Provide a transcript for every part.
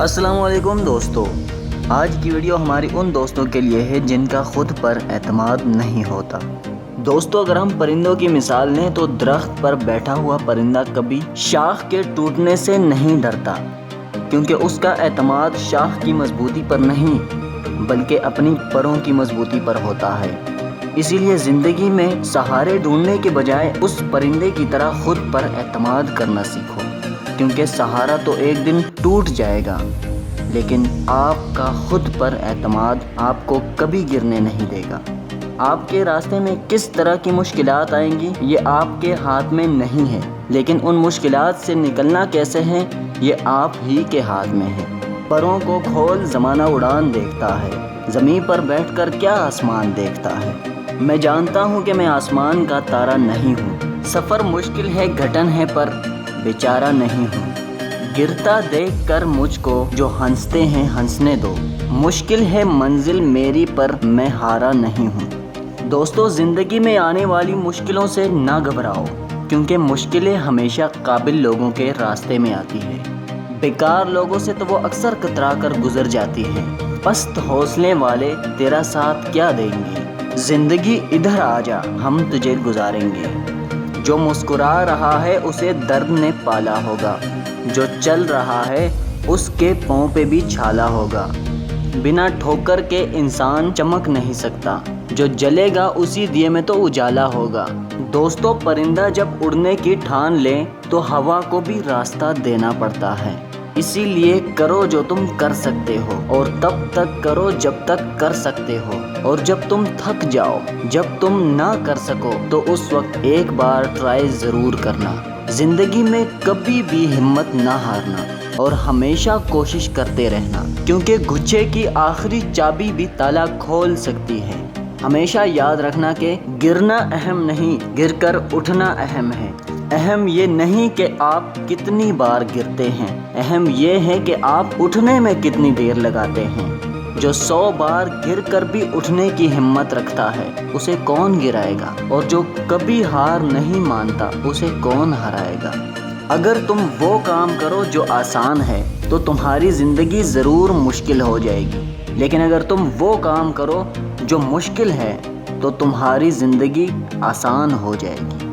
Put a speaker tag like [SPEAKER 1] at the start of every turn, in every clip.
[SPEAKER 1] السلام علیکم دوستو، آج کی ویڈیو ہماری ان دوستوں کے لیے ہے جن کا خود پر اعتماد نہیں ہوتا۔ دوستو، اگر ہم پرندوں کی مثال لیں تو درخت پر بیٹھا ہوا پرندہ کبھی شاخ کے ٹوٹنے سے نہیں ڈرتا، کیونکہ اس کا اعتماد شاخ کی مضبوطی پر نہیں بلکہ اپنی پروں کی مضبوطی پر ہوتا ہے۔ اسی لیے زندگی میں سہارے ڈھونڈنے کے بجائے اس پرندے کی طرح خود پر اعتماد کرنا سیکھو، کیونکہ سہارا تو ایک دن ٹوٹ جائے گا لیکن آپ کا خود پر اعتماد آپ کو کبھی گرنے نہیں دے گا۔ آپ کے راستے میں کس طرح کی مشکلات آئیں گی یہ آپ کے ہاتھ میں نہیں ہے، لیکن ان مشکلات سے نکلنا کیسے ہے یہ آپ ہی کے ہاتھ میں ہے۔ پروں کو کھول زمانہ اڑان دیکھتا ہے، زمین پر بیٹھ کر کیا آسمان دیکھتا ہے۔ میں جانتا ہوں کہ میں آسمان کا تارا نہیں ہوں، سفر مشکل ہے گھٹن ہے پر بیچارہ نہیں ہوں۔ گرتا دیکھ کر مجھ کو جو ہنستے ہیں ہنسنے دو، مشکل ہے منزل میری پر میں ہارا نہیں ہوں۔ دوستو، زندگی میں آنے والی مشکلوں سے نہ گھبراؤ، کیونکہ مشکلیں ہمیشہ قابل لوگوں کے راستے میں آتی ہے۔ بیکار لوگوں سے تو وہ اکثر کترا کر گزر جاتی ہے۔ پست حوصلے والے تیرا ساتھ کیا دیں گے؟ زندگی ادھر آ جا، ہم تجھے گزاریں گے۔ جو مسکرا رہا ہے اسے درد نے پالا ہوگا، جو چل رہا ہے اس کے پاؤں پہ بھی چھالا ہوگا۔ بنا ٹھوکر کے انسان چمک نہیں سکتا، جو جلے گا اسی دیے میں تو اجالا ہوگا۔ دوستو، پرندہ جب اڑنے کی ٹھان لے تو ہوا کو بھی راستہ دینا پڑتا ہے۔ اسی لیے کرو جو تم کر سکتے ہو، اور تب تک کرو جب تک کر سکتے ہو، اور جب تم تھک جاؤ، جب تم نہ کر سکو تو اس وقت ایک بار ٹرائی ضرور کرنا۔ زندگی میں کبھی بھی ہمت نہ ہارنا اور ہمیشہ کوشش کرتے رہنا، کیونکہ گچھے کی آخری چابی بھی تالا کھول سکتی ہے۔ ہمیشہ یاد رکھنا کہ گرنا اہم نہیں، گر کر اٹھنا اہم ہے۔ اہم یہ نہیں کہ آپ کتنی بار گرتے ہیں، اہم یہ ہے کہ آپ اٹھنے میں کتنی دیر لگاتے ہیں۔ جو 100 بار گر کر بھی اٹھنے کی ہمت رکھتا ہے اسے کون گرائے گا، اور جو کبھی ہار نہیں مانتا اسے کون ہرائے گا۔ اگر تم وہ کام کرو جو آسان ہے تو تمہاری زندگی ضرور مشکل ہو جائے گی، لیکن اگر تم وہ کام کرو جو مشکل ہے تو تمہاری زندگی آسان ہو جائے گی۔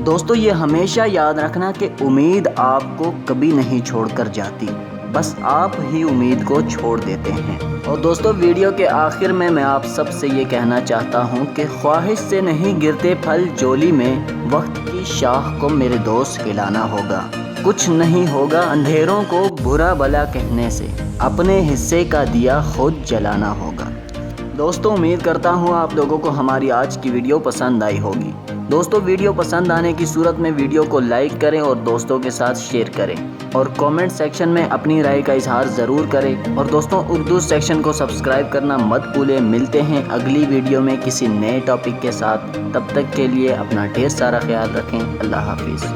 [SPEAKER 1] دوستو، یہ ہمیشہ یاد رکھنا کہ امید آپ کو کبھی نہیں چھوڑ کر جاتی، بس آپ ہی امید کو چھوڑ دیتے ہیں۔ اور دوستو، ویڈیو کے آخر میں آپ سب سے یہ کہنا چاہتا ہوں کہ خواہش سے نہیں گرتے پھل جولی میں، وقت کی شاخ کو میرے دوست ہلانا ہوگا۔ کچھ نہیں ہوگا اندھیروں کو برا بلا کہنے سے، اپنے حصے کا دیا خود جلانا ہوگا۔ دوستو، امید کرتا ہوں آپ لوگوں کو ہماری آج کی ویڈیو پسند آئی ہوگی۔ دوستو، ویڈیو پسند آنے کی صورت میں ویڈیو کو لائک کریں اور دوستوں کے ساتھ شیئر کریں، اور کامنٹ سیکشن میں اپنی رائے کا اظہار ضرور کریں۔ اور دوستوں، اردو سیکشن کو سبسکرائب کرنا مت بھولیں۔ ملتے ہیں اگلی ویڈیو میں کسی نئے ٹاپک کے ساتھ، تب تک کے لیے اپنا ڈھیر سارا خیال رکھیں۔ اللہ حافظ۔